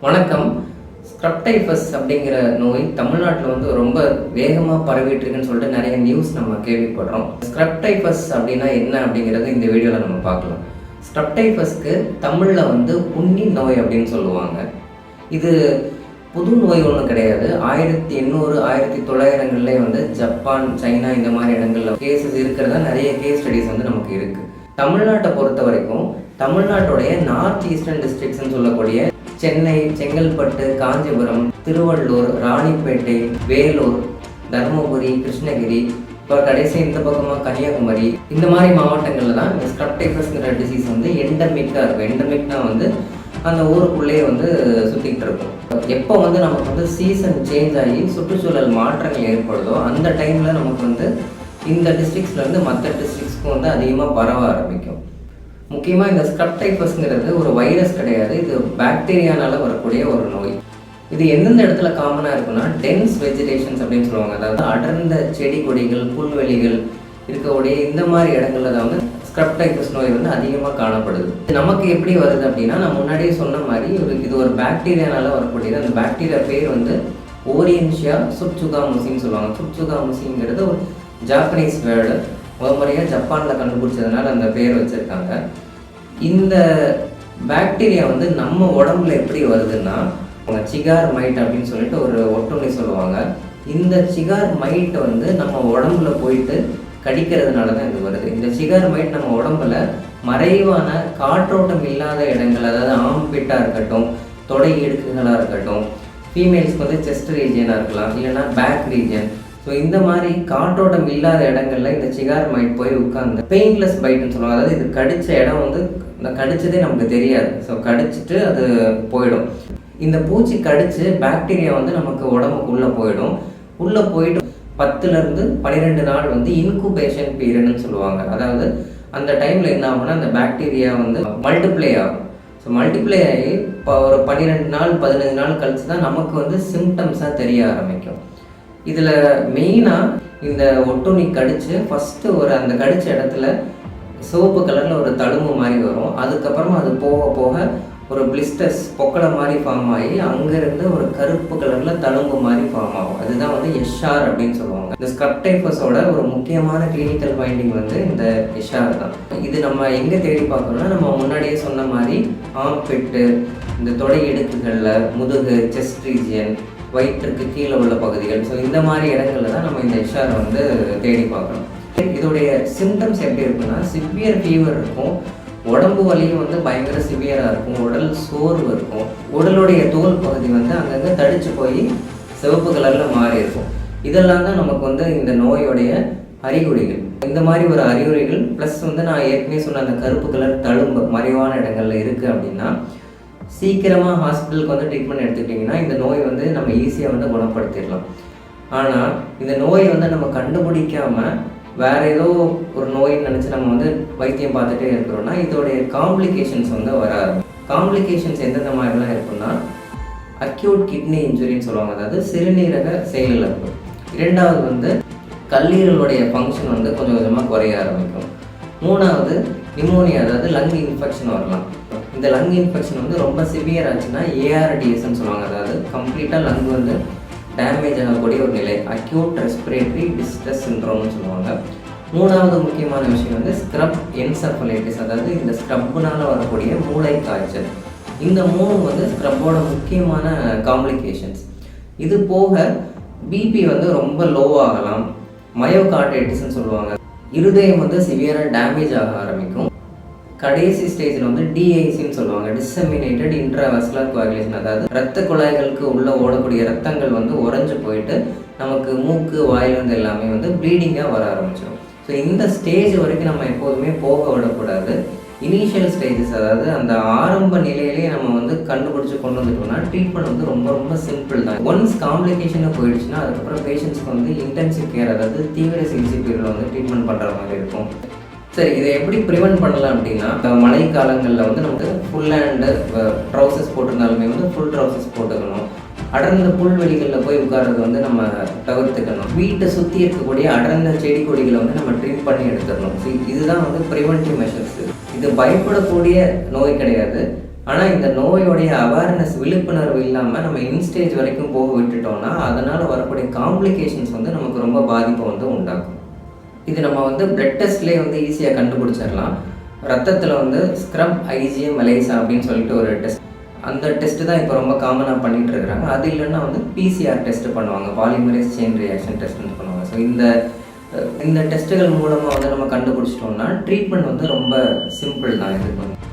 வணக்கம். ஸ்க்ரப்டைஃபஸ் அப்படிங்கிற நோய் தமிழ்நாட்டில் வந்து ரொம்ப வேகமாக பரவிட்டு இருக்குன்னு சொல்லிட்டு நிறைய நியூஸ் நம்ம கேள்விப்படுறோம். ஸ்க்ரப்டைஃபஸ் அப்படின்னா என்ன அப்படிங்கிறது இந்த வீடியோவில் நம்ம பார்க்கலாம். ஸ்க்ரப்டைஃபஸ்க்கு தமிழில் வந்து உண்ணி நோய் அப்படின்னு சொல்லுவாங்க. இது புது நோய் ஒன்றும் கிடையாது. 1800 1900களிலே வந்து ஜப்பான், சைனா இந்த மாதிரி இடங்களில் கேசஸ் இருக்கிறதா நிறைய கேஸ் ஸ்டடிஸ் வந்து நமக்கு இருக்குது. தமிழ்நாட்டை பொறுத்த வரைக்கும் தமிழ்நாட்டுடைய நார்த் ஈஸ்டர்ன் டிஸ்ட்ரிக்ட்ஸ்ன்னு சொல்லக்கூடிய சென்னை, செங்கல்பட்டு, காஞ்சிபுரம், திருவள்ளூர், ராணிப்பேட்டை, வேலூர், தருமபுரி, கிருஷ்ணகிரி, இப்போ கடைசி இந்த பக்கமாக கன்னியாகுமரி, இந்த மாதிரி மாவட்டங்களில் தான் இந்த ஸ்க்ரப்டைஃபஸ்ங்கிற டிசீஸ் வந்து எண்டமிக்காக இருக்கும். எண்டமிக்னா வந்து அந்த ஊருக்குள்ளேயே வந்து சுற்றிக்கிட்டு இருக்கும். எப்போ வந்து நமக்கு வந்து சீசன் சேஞ்ச் ஆகி சுற்றுச்சூழல் மாற்றங்கள் ஏற்படுதோ அந்த டைமில் நமக்கு வந்து இந்த டிஸ்ட்ரிக்ஸ்லேருந்து மற்ற டிஸ்ட்ரிக்ஸ்க்கும் வந்து அதிகமாக பரவ ஆரம்பிக்கும். முக்கியமாக இந்த ஸ்க்ரப்டைஃபஸ்ங்கிறது ஒரு வைரஸ் கிடையாது, இது பாக்டீரியானால வரக்கூடிய ஒரு நோய். இது எந்தெந்த இடத்துல காமனாக இருக்குன்னா டென்ஸ் வெஜிடேஷன்ஸ் அப்படின்னு சொல்லுவாங்க. அதாவது அடர்ந்த செடி கொடிகள், புல்வெளிகள் இருக்கக்கூடிய இந்த மாதிரி இடங்கள்ல தான் வந்து ஸ்க்ரப்டைஃபஸ் நோய் வந்து அதிகமாக காணப்படுது. நமக்கு எப்படி வருது அப்படின்னா, நான் முன்னாடியே சொன்ன மாதிரி இது ஒரு பாக்டீரியானால வரக்கூடியது. அந்த பாக்டீரியா பேர் வந்து ஓரியன்ஷியா சுட்சுகாமுசின்னு சொல்லுவாங்க. சுட்சுகாமுசிங்கிறது ஒரு ஜாப்பனீஸ் வேர்டு. முறையாக ஜப்பானில் கண்டுபிடிச்சதுனால அந்த பேர் வச்சுருக்காங்க. இந்த பாக்டீரியா வந்து நம்ம உடம்புல எப்படி வருதுன்னா, சிகார் மைட் அப்படின்னு சொல்லிட்டு ஒரு ஒட்டுண்ணி சொல்லுவாங்க. இந்த சிகார் மைட் வந்து நம்ம உடம்புல போயிட்டு கடிக்கிறதுனால தான் இது வருது. இந்த சிகார் மைட் நம்ம உடம்புல மறைவான காற்றோட்டம் இல்லாத இடங்கள், அதாவது ஆம்பிட்டாக இருக்கட்டும், தொடை இடுக்குகளாக இருக்கட்டும், ஃபீமேல்ஸ்க்கு வந்து செஸ்ட் ரீஜியனாக இருக்கலாம், இல்லைன்னா பேக் ரீஜியன், ஸோ இந்த மாதிரி காற்றோட்டம் இல்லாத இடங்கள்ல இந்த சிகார் மைட் போய் உட்காந்து பெயின்லெஸ் பைட்னு சொல்லுவாங்க. அதாவது இது கடித்த இடம் வந்து இந்த கடிச்சதே நமக்கு தெரியாது. ஸோ கடிச்சிட்டு அது போயிடும். இந்த பூச்சி கடிச்சு பாக்டீரியா வந்து நமக்கு உடம்புக்குள்ளே போயிடும். உள்ளே போயிட்டு 10லேருந்து 12 நாள் வந்து இன்குபேஷன் பீரியட்னு சொல்லுவாங்க. அதாவது அந்த டைமில் என்ன ஆகும்னா அந்த பாக்டீரியா வந்து மல்டிப்ளை ஆகும். ஸோ மல்டிப்ளை ஆகி இப்போ ஒரு 12 நாள் 15 நாள் கழிச்சு தான் நமக்கு வந்து சிம்டம்ஸாக தெரிய ஆரம்பிக்கும். இதில் மெயினாக இந்த ஒட்டுண்ணி கடித்து ஃபஸ்ட்டு ஒரு அந்த கடித்த இடத்துல சிவப்பு கலரில் ஒரு தழும்பு மாதிரி வரும். அதுக்கப்புறமா அது போக போக ஒரு பிளிஸ்டர்ஸ் பொக்களை மாதிரி ஃபார்ம் ஆகி அங்கேருந்து ஒரு கருப்பு கலரில் தழும்பு மாதிரி ஃபார்ம் ஆகும். அதுதான் வந்து எஸ்ஆர் அப்படின்னு சொல்லுவாங்க. இந்த ஸ்க்ரப்டைஃபஸோட ஒரு முக்கியமான கிளினிக்கல் ஃபைண்டிங் வந்து இந்த எஸ்ஆர் தான். இது நம்ம எங்கே தேடி பார்க்கணும்னா, நம்ம முன்னாடியே சொன்ன மாதிரி ஆம்பிட்டு, இந்த தொடை இடுக்குகளில், முதுகு, செஸ்ட் ரீஜியன், வயிற்றுக்கு கீழே உள்ள பகுதிகள், ஸோ இந்த மாதிரி இடங்கள்ல தான் நம்ம இந்த எஸ்ஆர் வந்து தேடி பார்க்கணும். இதோடைய சிம்டம்ஸ் எப்படி இருக்குன்னா, சிவியர் ஃபீவர் இருக்கும், உடம்பு வலியும் வந்து பயங்கர சிவியராக இருக்கும், உடல் சோர்வு இருக்கும், உடலுடைய தோல் பகுதி வந்து அங்கங்கே தடிச்சு போய் சிவப்பு கலரில் மாறி இருக்கும். இதெல்லாம் தான் நமக்கு வந்து இந்த நோயோடைய அறிகுறிகள். இந்த மாதிரி ஒரு அறிகுறிகள் ப்ளஸ் வந்து நான் ஏற்கனவே சொன்ன அந்த கருப்பு கலர் தழும்பு மறைவான இடங்கள்ல இருக்குது அப்படின்னா சீக்கிரமாக ஹாஸ்பிட்டலுக்கு வந்து ட்ரீட்மெண்ட் எடுத்துக்கிட்டிங்கன்னா இந்த நோய் வந்து நம்ம ஈஸியாக வந்து குணப்படுத்திடலாம். ஆனால் இந்த நோய் வந்து நம்ம கண்டுபிடிக்காமல் வேறு ஏதோ ஒரு நோயின்னு நினச்சி நம்ம வந்து வைத்தியம் பார்த்துட்டே இருக்கிறோன்னா இதோடைய காம்ப்ளிகேஷன்ஸ் வந்து வராது. காம்ப்ளிகேஷன்ஸ் எந்தெந்த மாதிரிலாம் இருக்குன்னா, அக்யூட் கிட்னி இன்ஜுரின்னு சொல்லுவாங்க, அதாவது சிறுநீரக செயலிழப்பு. இரண்டாவது வந்து கல்லீரலுடைய ஃபங்க்ஷன் வந்து கொஞ்சம் கொஞ்சமாக குறைய ஆரம்பிக்கும். மூணாவது நிமோனியா, அதாவது லங் இன்ஃபெக்ஷன் வரலாம். இந்த லங் இன்ஃபெக்ஷன் வந்து ரொம்ப சிவியர் ஆச்சுன்னா ஏஆர்டிஎஸ்ன்னு சொல்லுவாங்க, அதாவது கம்ப்ளீட்டாக லங் வந்து டேமேஜ் ஆகக்கூடிய ஒரு நிலை, அக்யூட் ரெஸ்பிரேட்டரி டிஸ்ட்ரெஸ் சிண்ட்ரோம்னு சொல்லுவாங்க. மூணாவது முக்கியமான விஷயம் வந்து ஸ்க்ரப் என்செஃபலைட்டிஸ், அதாவது இந்த ஸ்க்ரப்னால வரக்கூடிய மூளை காய்ச்சல். இந்த மூணு வந்து ஸ்க்ரப்போட முக்கியமான காம்ப்ளிகேஷன்ஸ். இது போக பிபி வந்து ரொம்ப லோவாகலாம், மயோகார்டைட்டிஸ்ன்னு சொல்லுவாங்க, இருதயம் வந்து சிவியராக டேமேஜ் ஆக ஆரம்பிக்கும். கடைசி ஸ்டேஜில் வந்து டிஐசின்னு சொல்லுவாங்க, டிசெமினேட்டட் இன்ட்ராவஸ்குலர் கோஆகுலேஷன், அதாவது இரத்த குழாய்களுக்கு உள்ளே ஓடக்கூடிய ரத்தங்கள் வந்து உறைஞ்சு போயிட்டு நமக்கு மூக்கு, வாயிலிருந்து எல்லாமே வந்து ப்ளீடிங்காக வர ஆரம்பிச்சிடும். ஸோ இந்த ஸ்டேஜ் வரைக்கும் நம்ம எப்போதுமே போக விடக்கூடாது. இனிஷியல் ஸ்டேஜஸ், அதாவது அந்த ஆரம்ப நிலையிலேயே நம்ம வந்து கண்டுபிடிச்சி கொண்டு வந்துட்டோம்னா ட்ரீட்மெண்ட் வந்து ரொம்ப ரொம்ப சிம்பிள் தான். ஒன்ஸ் காம்ப்ளிகேஷனாக போயிடுச்சுன்னா அதுக்கப்புறம் பேஷண்ட்ஸ்க்கு வந்து இன்டென்சிவ் கேர், அதாவது தீவிர சிகிச்சை பிரிவில் வந்து ட்ரீட்மெண்ட் பண்ணுற மாதிரி இருக்கும். சரி, இதை எப்படி ப்ரிவென்ட் பண்ணலாம் அப்படின்னா, மழை காலங்களில் வந்து நமக்கு ஃபுல் ஹேண்டு ட்ரௌசர்ஸ் போட்டிருந்தாலுமே வந்து ஃபுல் ட்ரௌசர்ஸ் போட்டுக்கணும். அடர்ந்த புல்வெளிகளில் போய் உட்கார்றது வந்து நம்ம தவிர்த்துக்கணும். வீட்டை சுற்றி இருக்கக்கூடிய அடர்ந்த செடி கொடிகளை வந்து நம்ம ட்ரிம் பண்ணி எடுத்துடணும். இதுதான் வந்து ப்ரிவென்டிவ் மெஷர்ஸ். இது பயப்படக்கூடிய நோய் கிடையாது. ஆனால் இந்த நோயோடைய அவேர்னஸ் விழிப்புணர்வு இல்லாமல் நம்ம இன்ஸ்டேஜ் வரைக்கும் போக விட்டுட்டோம்னா அதனால் வரக்கூடிய காம்ப்ளிகேஷன்ஸ் வந்து நமக்கு ரொம்ப பாதிப்பை வந்து உண்டாக்கும். இது நம்ம வந்து பிளட் டெஸ்ட்லேயே வந்து ஈஸியாக கண்டுபிடிச்சிடலாம். ரத்தத்தில் வந்து ஸ்க்ரப் ஐஜிஎம் எலைசா அப்படின்னு சொல்லிட்டு ஒரு டெஸ்ட், அந்த டெஸ்ட்டு தான் இப்போ ரொம்ப காமனாக பண்ணிகிட்டு இருக்கிறாங்க. அது இல்லைன்னா வந்து பிசிஆர் டெஸ்ட் பண்ணுவாங்க, பாலிமரேஸ் செயின் ரியாக்ஷன் டெஸ்ட்னு பண்ணுவாங்க. ஸோ இந்த டெஸ்ட்டுகள் மூலமாக வந்து நம்ம கண்டுபிடிச்சிட்டோம்னா ட்ரீட்மெண்ட் வந்து ரொம்ப சிம்பிள் தான் இதுக்கு வந்து.